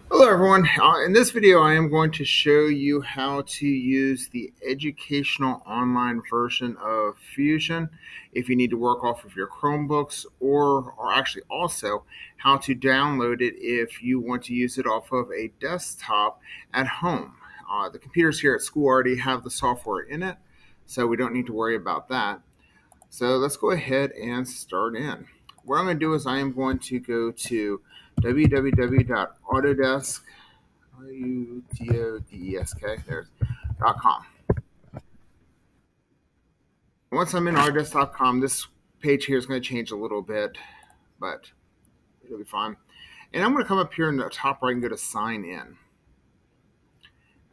Hello everyone. In this video I am going to show you how to use the educational online version of Fusion if you need to work off of your Chromebooks, or actually also how to download it if you want to use it off of a desktop at home. The computers here at school already have the software in it, so we don't need to worry about that. So let's go ahead and start in. What I'm going to do is I am going to go to www.autodesk, Autodesk, there's .com. Once I'm in Autodesk.com, this page here is going to change a little bit, but it'll be fine. And I'm going to come up here in the top right and go to sign in.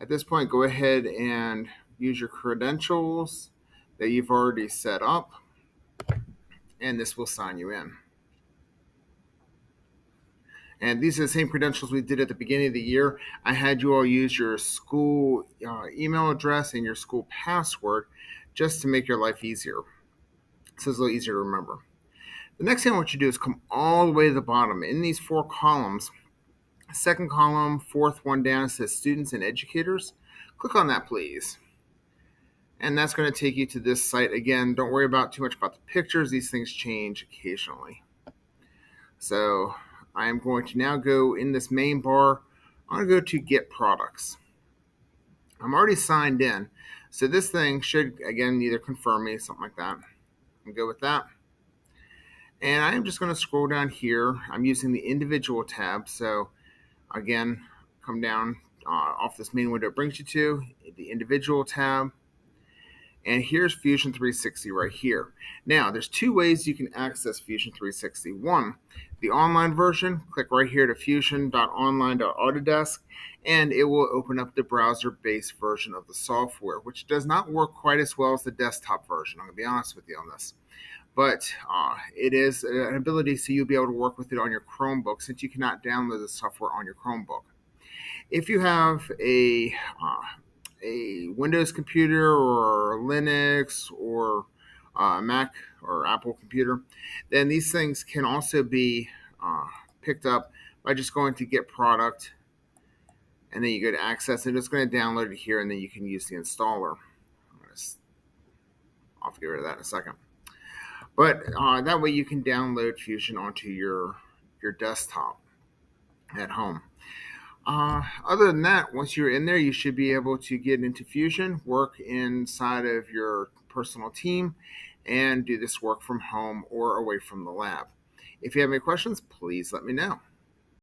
At this point, go ahead and use your credentials that you've already set up, and this will sign you in. And these are the same credentials we did at the beginning of the year. I had you all use your school email address and your school password just to make your life easier. So it's a little easier to remember. The next thing I want you to do is come all the way to the bottom. In these four columns, second column, fourth one down, it says students and educators. Click on that, please. And that's going to take you to this site. Again, don't worry about too much about the pictures. These things change occasionally. So I am going to now go in this main bar. I'm going to go to Get Products. I'm already signed in. So this thing should, again, either confirm me, something like that. I'm good with that. And I am just going to scroll down here. I'm using the individual tab. So again, come down off this main window it brings you to the individual tab. And here's Fusion 360 right here. Now, there's two ways you can access Fusion 360. One, the online version, click right here to fusion.online.autodesk, and it will open up the browser-based version of the software, which does not work quite as well as the desktop version. I'm going to be honest with you on this. But it is an ability so you'll be able to work with it on your Chromebook, since you cannot download the software on your Chromebook. If you have a Windows computer or Linux or Mac or Apple computer, then these things can also be picked up by just going to Get Product, and then you go to Access, and it's going to download it here, and then you can use the installer. I'll get rid of that in a second. But that way you can download Fusion onto your desktop at home. Other than that, once you're in there, you should be able to get into Fusion, work inside of your personal team, and do this work from home or away from the lab. If you have any questions, please let me know.